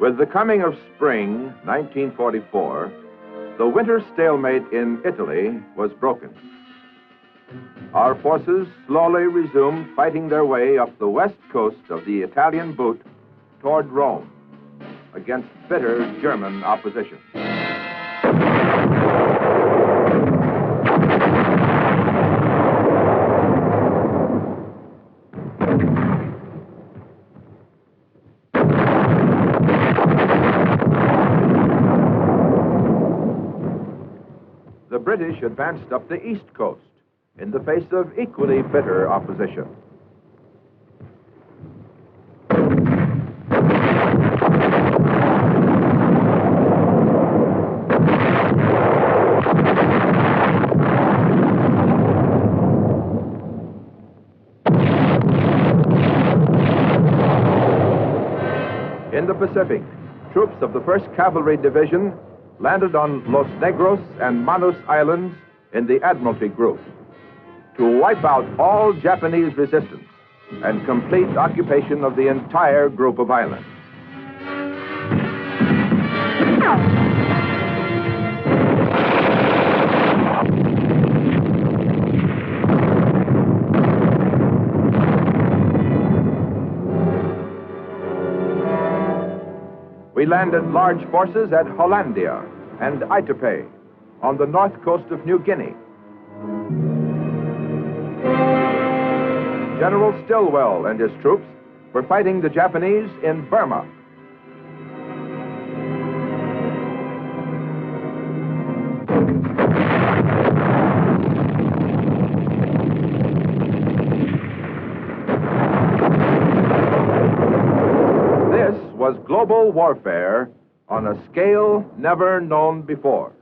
With the coming of spring, 1944, the winter stalemate in Italy was broken. Our forces slowly resumed fighting their way up the west coast of the Italian boot toward Rome against bitter German opposition. The British advanced up the east coast in the face of equally bitter opposition. In the Pacific, troops of the 1st Cavalry Division landed on Los Negros and Manus Islands in the Admiralty Group to wipe out all Japanese resistance and complete occupation of the entire group of islands. We landed large forces at Hollandia and Aitape on the north coast of New Guinea. General Stilwell and his troops were fighting the Japanese in Burma. This was global warfare on a scale never known before.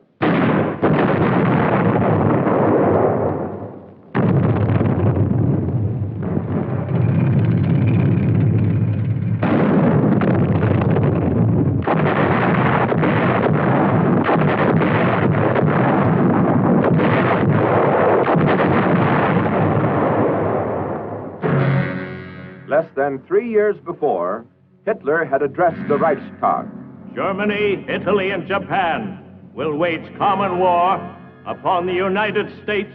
Less than 3 years before, Hitler had addressed the Reichstag. Germany, Italy, and Japan will wage common war upon the United States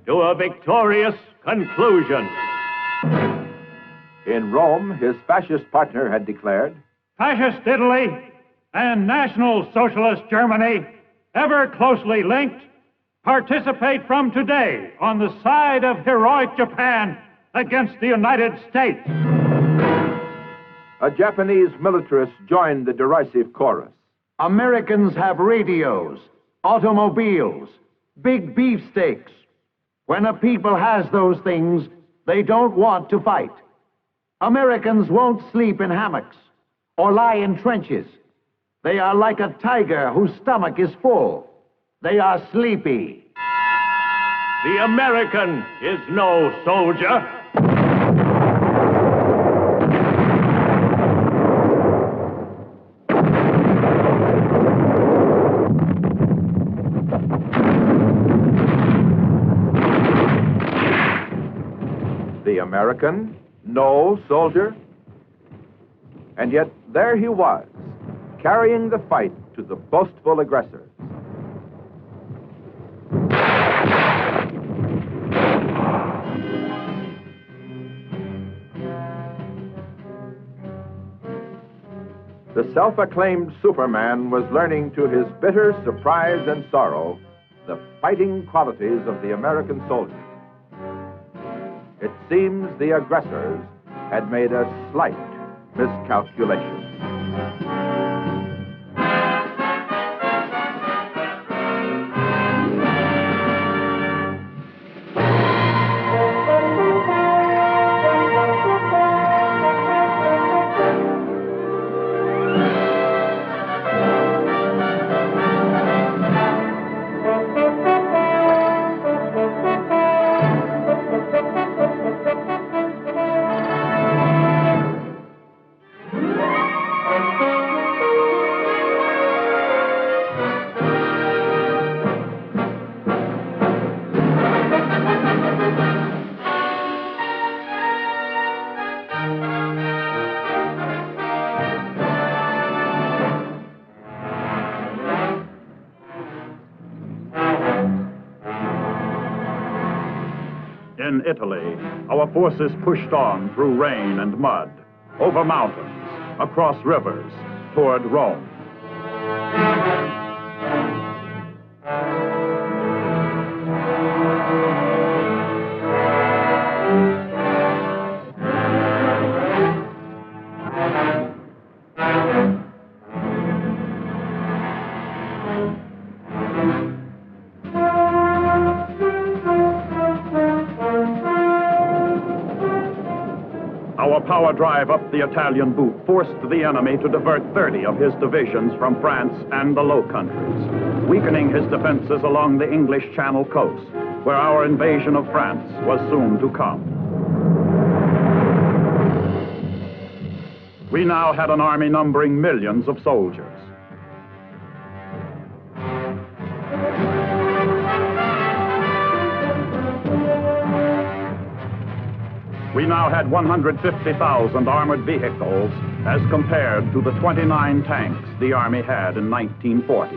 to a victorious conclusion. In Rome, his fascist partner had declared, Fascist Italy and National Socialist Germany, ever closely linked, participate from today on the side of heroic Japan against the United States. A Japanese militarist joined the derisive chorus. Americans have radios, automobiles, big beefsteaks. When a people has those things, they don't want to fight. Americans won't sleep in hammocks or lie in trenches. They are like a tiger whose stomach is full. They are sleepy. The American is no soldier. The American, no soldier. And yet there he was, carrying the fight to the boastful aggressors. The self-acclaimed Superman was learning to his bitter surprise and sorrow the fighting qualities of the American soldier. It seems the aggressors had made a slight miscalculation. In Italy, our forces pushed on through rain and mud, over mountains, across rivers, toward Rome. Our power drive up the Italian boot forced the enemy to divert 30 of his divisions from France and the Low Countries, weakening his defenses along the English Channel coast, where our invasion of France was soon to come. We now had an army numbering millions of soldiers. We now had 150,000 armored vehicles as compared to the 29 tanks the Army had in 1940.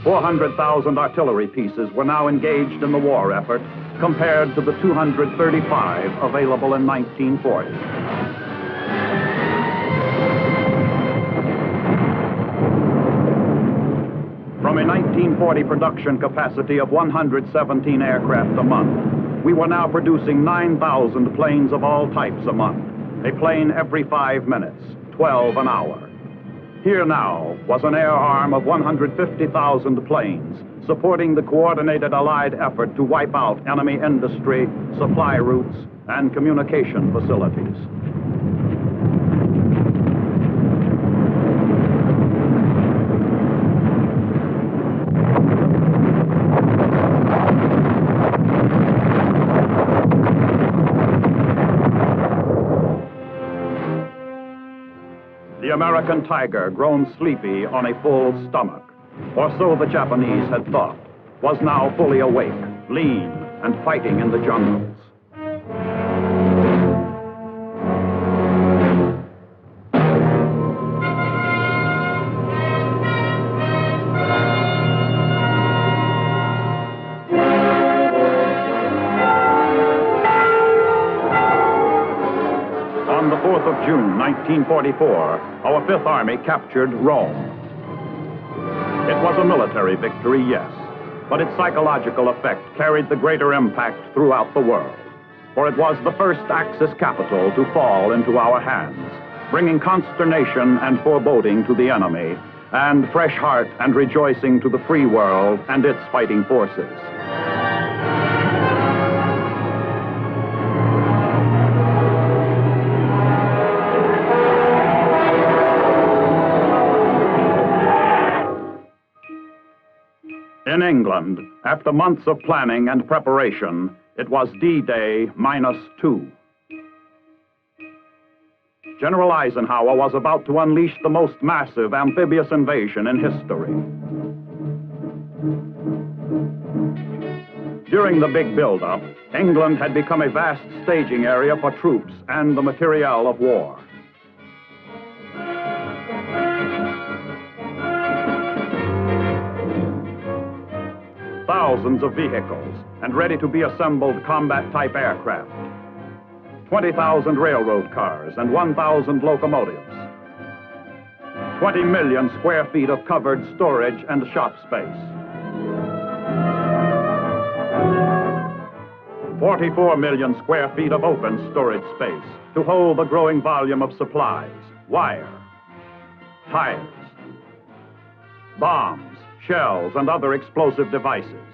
400,000 artillery pieces were now engaged in the war effort compared to the 235 available in 1940. From a 1940 production capacity of 117 aircraft a month, we were now producing 9,000 planes of all types a month, a plane every 5 minutes, 12 an hour. Here now was an air arm of 150,000 planes, supporting the coordinated Allied effort to wipe out enemy industry, supply routes, and communication facilities. The American tiger, grown sleepy on a full stomach, or so the Japanese had thought, was now fully awake, lean, and fighting in the jungles. On the 4th of June, 1944, our Fifth Army captured Rome. It was a military victory, yes, but its psychological effect carried the greater impact throughout the world, for it was the first Axis capital to fall into our hands, bringing consternation and foreboding to the enemy, and fresh heart and rejoicing to the free world and its fighting forces. In England, after months of planning and preparation, it was D-Day -2. General Eisenhower was about to unleash the most massive amphibious invasion in history. During the big buildup, England had become a vast staging area for troops and the materiel of war. Thousands of vehicles and ready-to-be assembled combat-type aircraft. 20,000 railroad cars and 1,000 locomotives. 20 million square feet of covered storage and shop space. 44 million square feet of open storage space to hold the growing volume of supplies, wire, tires, bombs, shells, and other explosive devices.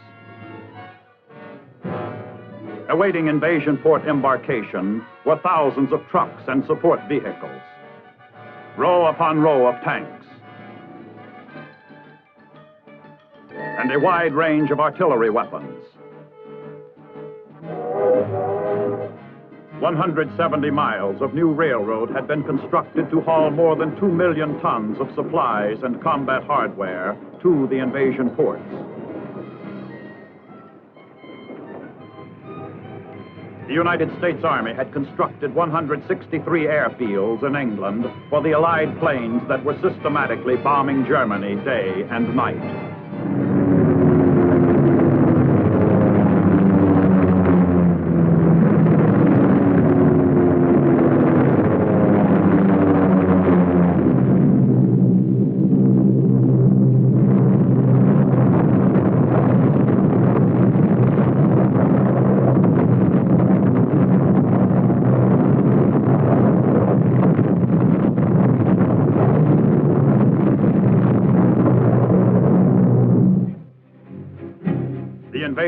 Awaiting invasion port embarkation were thousands of trucks and support vehicles, row upon row of tanks, and a wide range of artillery weapons. 170 miles of new railroad had been constructed to haul more than 2 million tons of supplies and combat hardware to the invasion ports. The United States Army had constructed 163 airfields in England for the Allied planes that were systematically bombing Germany day and night.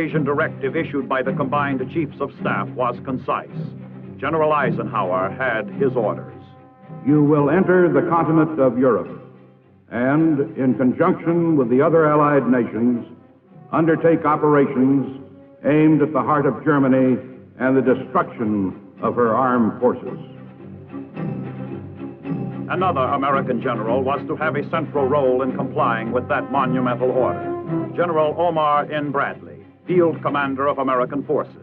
invasion directive issued by the combined chiefs of staff was concise. General Eisenhower had his orders. You will enter the continent of Europe and, in conjunction with the other Allied nations, undertake operations aimed at the heart of Germany and the destruction of her armed forces. Another American general was to have a central role in complying with that monumental order. General Omar N. Bradley, field commander of American forces.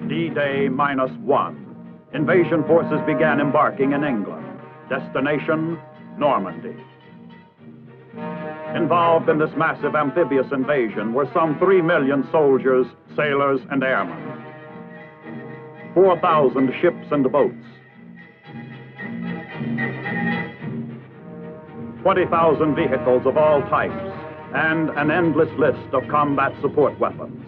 D-Day -1. Invasion forces began embarking in England. Destination, Normandy. Involved in this massive amphibious invasion were some 3 million soldiers, sailors, and airmen. 4,000 ships and boats. 20,000 vehicles of all types, and an endless list of combat support weapons.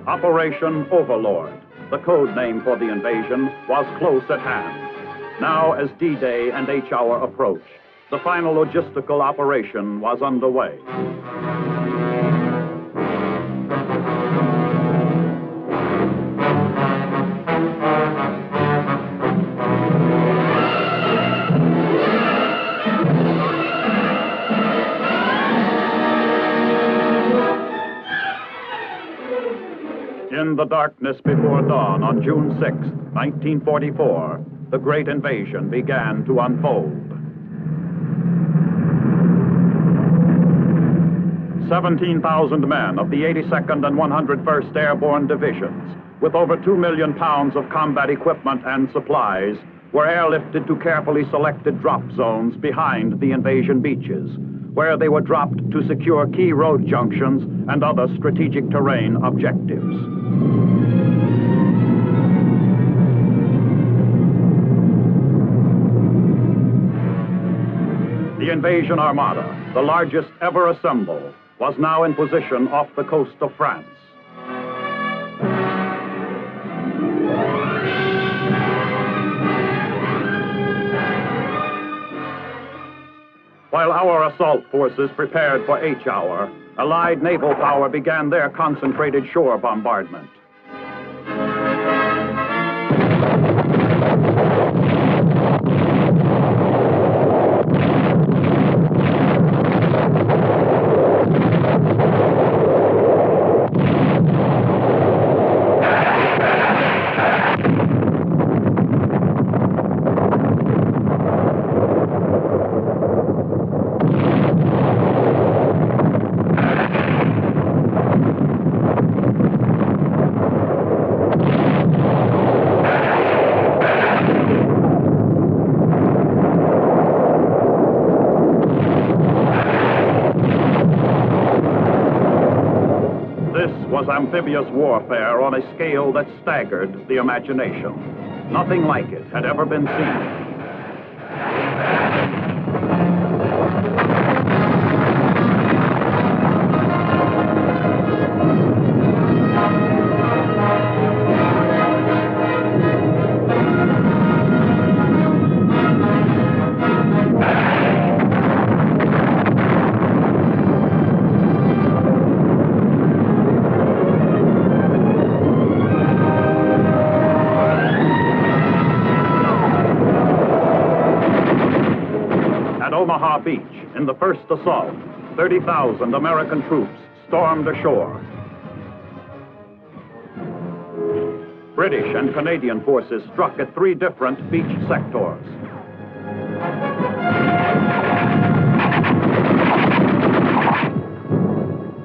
Operation Overlord, the code name for the invasion, was close at hand. Now, as D-Day and H-Hour approached, the final logistical operation was underway. In the darkness before dawn on June 6, 1944, the great invasion began to unfold. 17,000 men of the 82nd and 101st Airborne Divisions, with over 2 million pounds of combat equipment and supplies, were airlifted to carefully selected drop zones behind the invasion beaches, where they were dropped to secure key road junctions and other strategic terrain objectives. The invasion armada, the largest ever assembled, was now in position off the coast of France. While our assault forces prepared for H-Hour, Allied naval power began their concentrated shore bombardment. Was amphibious warfare on a scale that staggered the imagination. Nothing like it had ever been seen. Omaha Beach, in the first assault, 30,000 American troops stormed ashore. British and Canadian forces struck at 3 different beach sectors.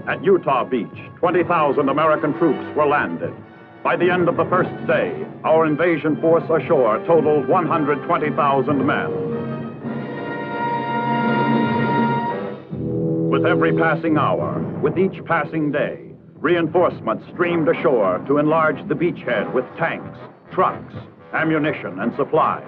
At Utah Beach, 20,000 American troops were landed. By the end of the first day, our invasion force ashore totaled 120,000 men. With every passing hour, with each passing day, reinforcements streamed ashore to enlarge the beachhead with tanks, trucks, ammunition, and supplies.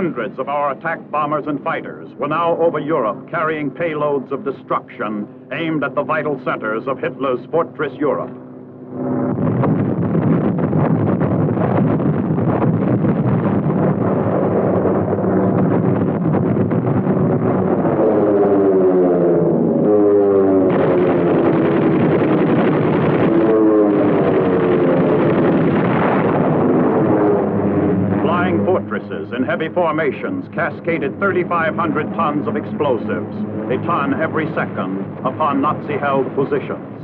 Hundreds of our attack bombers and fighters were now over Europe carrying payloads of destruction aimed at the vital centers of Hitler's fortress Europe. In heavy formations cascaded 3,500 tons of explosives, a ton every second, upon Nazi-held positions.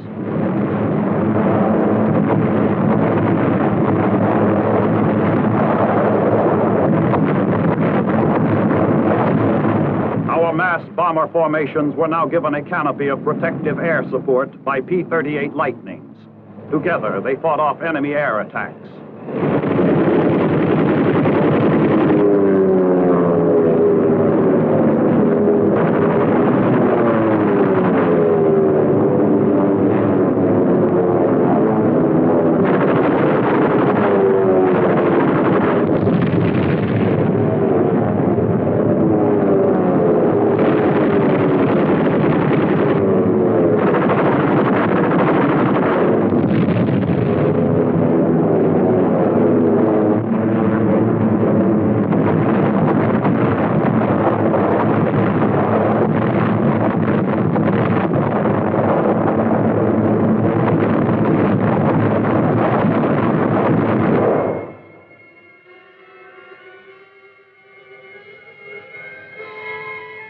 Our mass bomber formations were now given a canopy of protective air support by P-38 Lightnings. Together, they fought off enemy air attacks.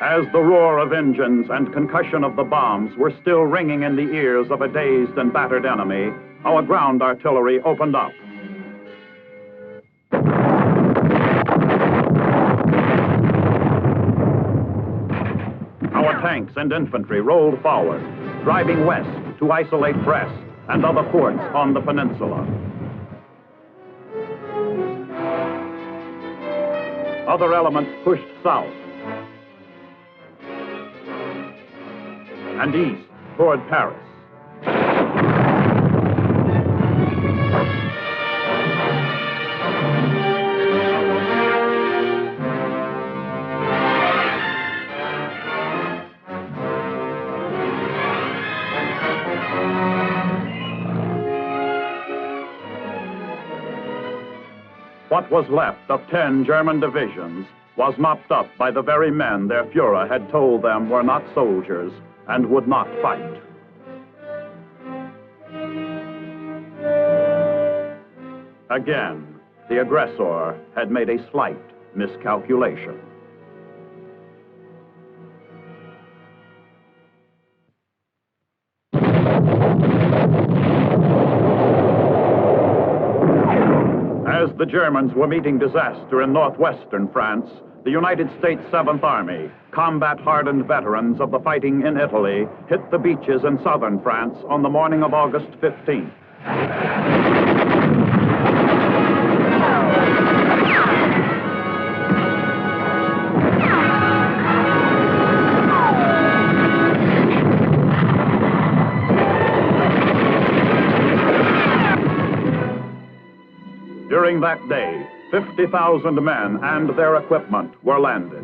As the roar of engines and concussion of the bombs were still ringing in the ears of a dazed and battered enemy, our ground artillery opened up. Our tanks and infantry rolled forward, driving west to isolate Brest and other ports on the peninsula. Other elements pushed south and east toward Paris. What was left of 10 German divisions was mopped up by the very men their Fuhrer had told them were not soldiers and would not fight. Again, the aggressor had made a slight miscalculation. As the Germans were meeting disaster in northwestern France, the United States 7th Army, combat-hardened veterans of the fighting in Italy, hit the beaches in southern France on the morning of August 15th. During that day, 50,000 men and their equipment were landed.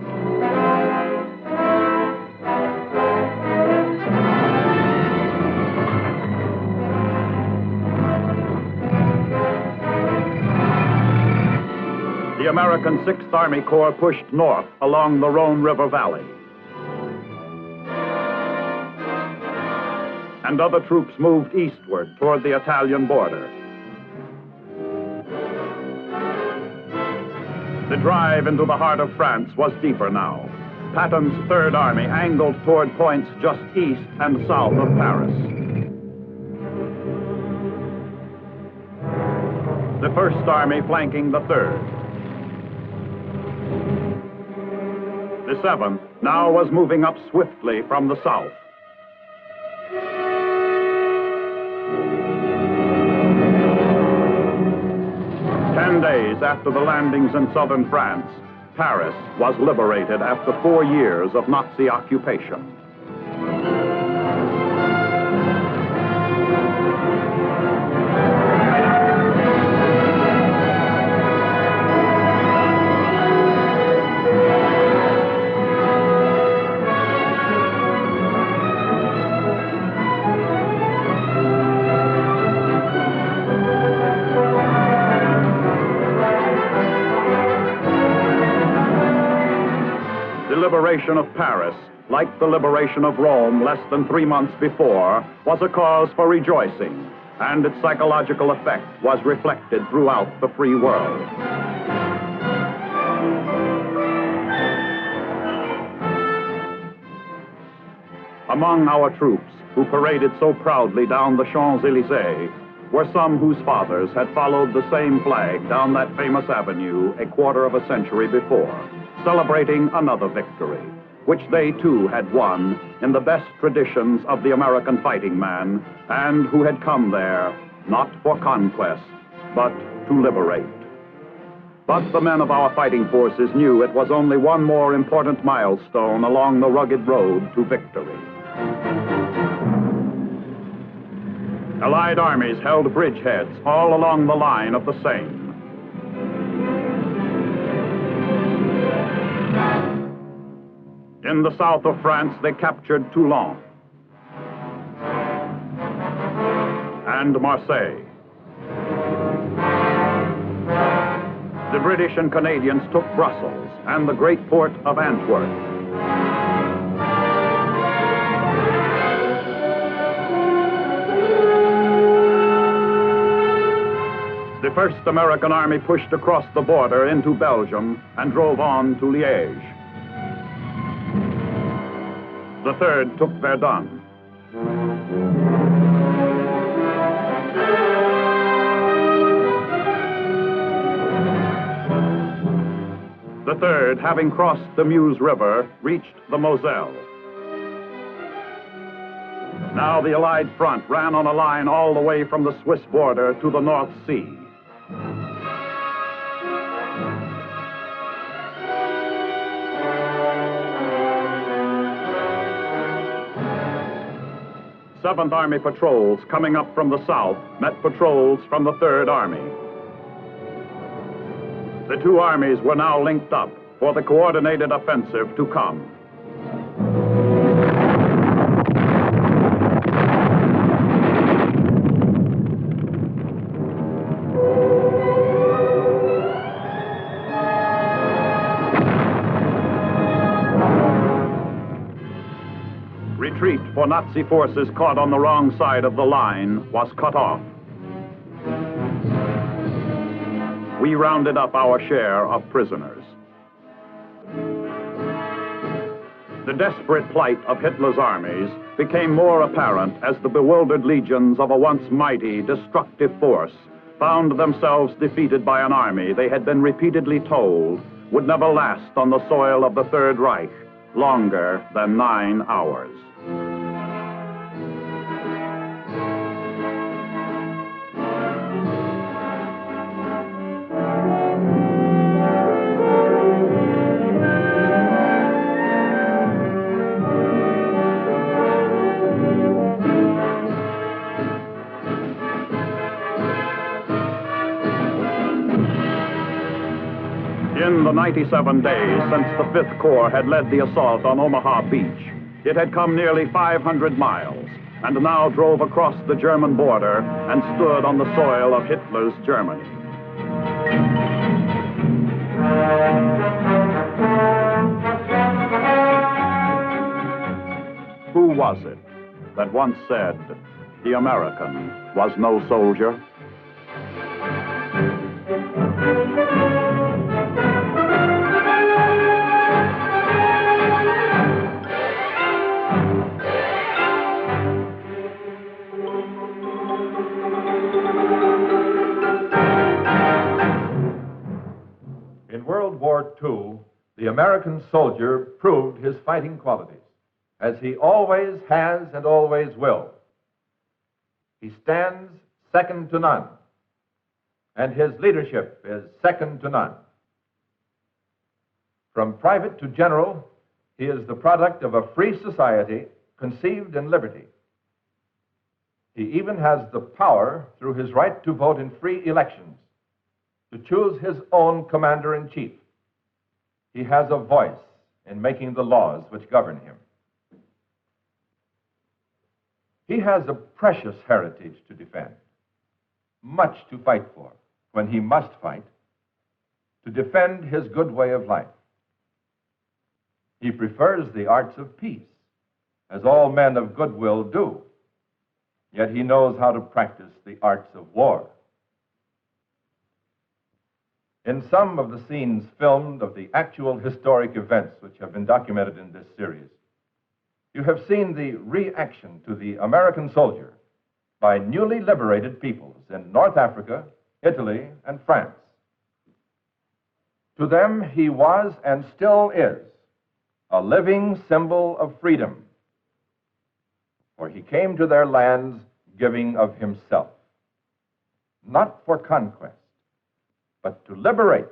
The American 6th Army Corps pushed north along the Rhone River Valley. And other troops moved eastward toward the Italian border. The drive into the heart of France was deeper now. Patton's Third Army angled toward points just east and south of Paris. The First Army flanking the Third. The Seventh now was moving up swiftly from the south. Days after the landings in southern France, Paris was liberated after 4 years of Nazi occupation. liberation of Paris, like the liberation of Rome less than 3 months before, was a cause for rejoicing, and its psychological effect was reflected throughout the free world. Among our troops, who paraded so proudly down the Champs-Élysées, were some whose fathers had followed the same flag down that famous avenue a quarter of a century before, celebrating another victory, which they too had won in the best traditions of the American fighting man, and who had come there not for conquest, but to liberate. But the men of our fighting forces knew it was only one more important milestone along the rugged road to victory. Allied armies held bridgeheads all along the line of the Seine. In the south of France, they captured Toulon and Marseille. The British and Canadians took Brussels and the great port of Antwerp. The first American army pushed across the border into Belgium and drove on to Liège. The third took Verdun. The third, having crossed the Meuse River, reached the Moselle. Now the Allied front ran on a line all the way from the Swiss border to the North Sea. Seventh Army patrols coming up from the south met patrols from the Third Army. The two armies were now linked up for the coordinated offensive to come. Retreat for Nazi forces caught on the wrong side of the line was cut off. We rounded up our share of prisoners. The desperate plight of Hitler's armies became more apparent as the bewildered legions of a once mighty, destructive force found themselves defeated by an army they had been repeatedly told would never last on the soil of the Third Reich longer than 9 hours. In the 97 days since the 5th Corps had led the assault on Omaha Beach, it had come nearly 500 miles and now drove across the German border and stood on the soil of Hitler's Germany. Who was it that once said, "The American was no soldier"? In World War II, the American soldier proved his fighting qualities, as he always has and always will. He stands second to none, and his leadership is second to none. From private to general, he is the product of a free society conceived in liberty. He even has the power, through his right to vote in free elections, to choose his own commander-in-chief. He has a voice in making the laws which govern him. He has a precious heritage to defend, much to fight for when he must fight, to defend his good way of life. He prefers the arts of peace, as all men of goodwill do. Yet he knows how to practice the arts of war. In some of the scenes filmed of the actual historic events which have been documented in this series, you have seen the reaction to the American soldier by newly liberated peoples in North Africa, Italy, and France. To them, he was and still is a living symbol of freedom, for he came to their lands giving of himself, not for conquest, but to liberate,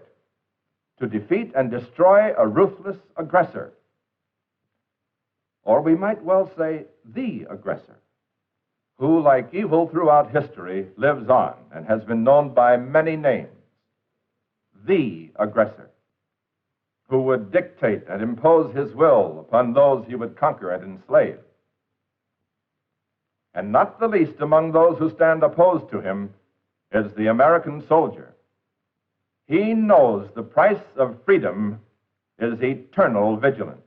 to defeat and destroy a ruthless aggressor. Or we might well say the aggressor, who, like evil throughout history, lives on and has been known by many names. The aggressor, who would dictate and impose his will upon those he would conquer and enslave. And not the least among those who stand opposed to him is the American soldier. He knows the price of freedom is eternal vigilance.